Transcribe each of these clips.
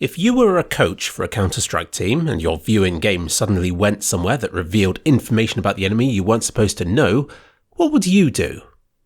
If you were a coach for a Counter-Strike team and your view in-game suddenly went somewhere that revealed information about the enemy you weren't supposed to know, what would you do?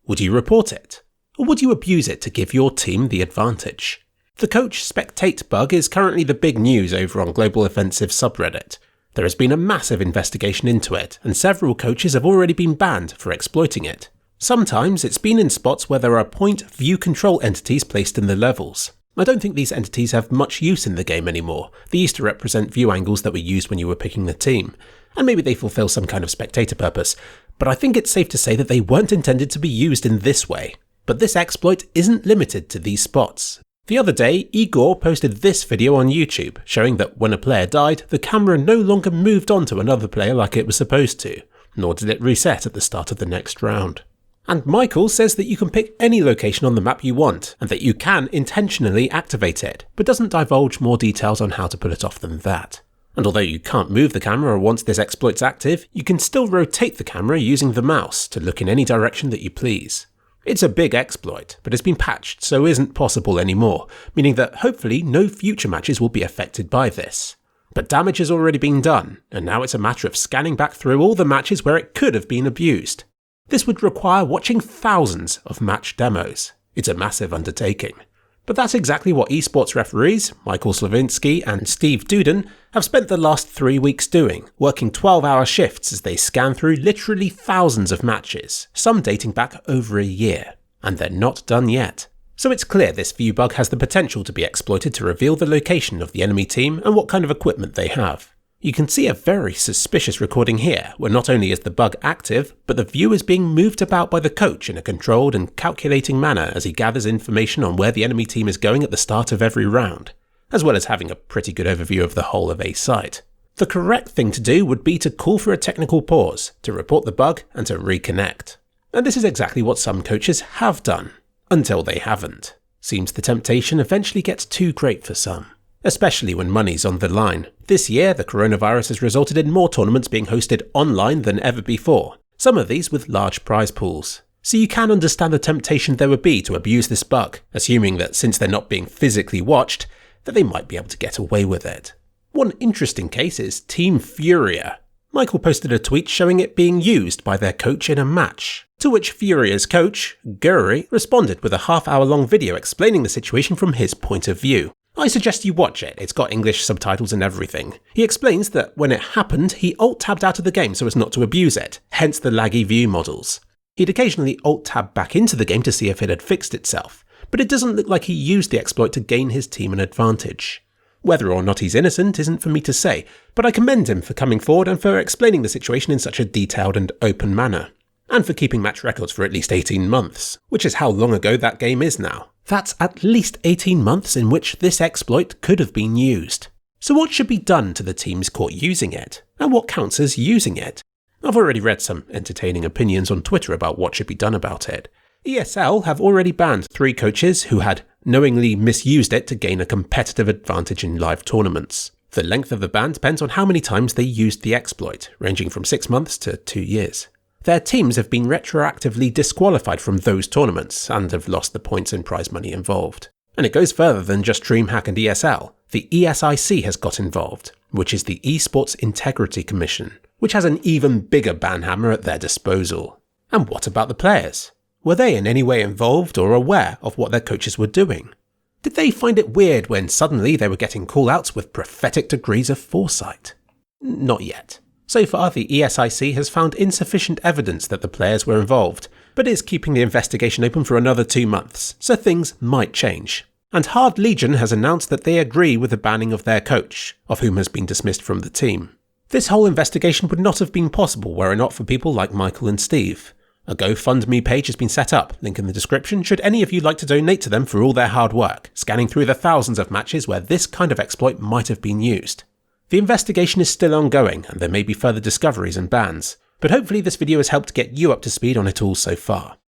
Would you report it? Or would you abuse it to give your team the advantage? The Coach Spectate bug is currently the big news over on Global Offensive subreddit. There has been a massive investigation into it, and several coaches have already been banned for exploiting it. Sometimes it's been in spots where there are point view control entities placed in the levels. I don't think these entities have much use in the game anymore. They used to represent view angles that were used when you were picking the team, and maybe they fulfill some kind of spectator purpose, but I think it's safe to say that they weren't intended to be used in this way. But this exploit isn't limited to these spots. The other day, Igor posted this video on YouTube, showing that when a player died, the camera no longer moved on to another player like it was supposed to, nor did it reset at the start of the next round. And Michael says that you can pick any location on the map you want, and that you can intentionally activate it, but doesn't divulge more details on how to pull it off than that. And although you can't move the camera once this exploit's active, you can still rotate the camera using the mouse to look in any direction that you please. It's a big exploit, but it's been patched so isn't possible anymore, meaning that hopefully no future matches will be affected by this. But damage has already been done, and now it's a matter of scanning back through all the matches where it could have been abused. This would require watching thousands of match demos. It's a massive undertaking. But that's exactly what esports referees, Michael Slavinsky and Steve Duden, have spent the last 3 weeks doing, working 12-hour shifts as they scan through literally thousands of matches, some dating back over a year. And they're not done yet. So it's clear this view bug has the potential to be exploited to reveal the location of the enemy team and what kind of equipment they have. You can see a very suspicious recording here, where not only is the bug active, but the view is being moved about by the coach in a controlled and calculating manner as he gathers information on where the enemy team is going at the start of every round, as well as having a pretty good overview of the whole of a site. The correct thing to do would be to call for a technical pause, to report the bug and to reconnect. And this is exactly what some coaches have done, until they haven't. Seems the temptation eventually gets too great for some. Especially when money's on the line. This year, the coronavirus has resulted in more tournaments being hosted online than ever before, some of these with large prize pools. So you can understand the temptation there would be to abuse this bug, assuming that since they're not being physically watched, that they might be able to get away with it. One interesting case is Team Furia. Michael posted a tweet showing it being used by their coach in a match, to which Furia's coach, Guri, responded with a half-hour-long video explaining the situation from his point of view. I suggest you watch it, it's got English subtitles and everything. He explains that when it happened, he alt-tabbed out of the game so as not to abuse it, hence the laggy view models. He'd occasionally alt-tab back into the game to see if it had fixed itself, but it doesn't look like he used the exploit to gain his team an advantage. Whether or not he's innocent isn't for me to say, but I commend him for coming forward and for explaining the situation in such a detailed and open manner. And for keeping match records for at least 18 months, which is how long ago that game is now. That's at least 18 months in which this exploit could have been used. So what should be done to the teams caught using it? And what counts as using it? I've already read some entertaining opinions on Twitter about what should be done about it. ESL have already banned 3 coaches who had knowingly misused it to gain a competitive advantage in live tournaments. The length of the ban depends on how many times they used the exploit, ranging from 6 months to 2 years. Their teams have been retroactively disqualified from those tournaments and have lost the points and prize money involved. And it goes further than just DreamHack and ESL. The ESIC has got involved, which is the Esports Integrity Commission, which has an even bigger ban hammer at their disposal. And what about the players? Were they in any way involved or aware of what their coaches were doing? Did they find it weird when suddenly they were getting call-outs with prophetic degrees of foresight? Not yet. So far, the ESIC has found insufficient evidence that the players were involved, but is keeping the investigation open for another 2 months, so things might change. And Hard Legion has announced that they agree with the banning of their coach, of whom has been dismissed from the team. This whole investigation would not have been possible were it not for people like Michael and Steve. A GoFundMe page has been set up, link in the description, should any of you like to donate to them for all their hard work, scanning through the thousands of matches where this kind of exploit might have been used. The investigation is still ongoing, and there may be further discoveries and bans, but hopefully this video has helped get you up to speed on it all so far.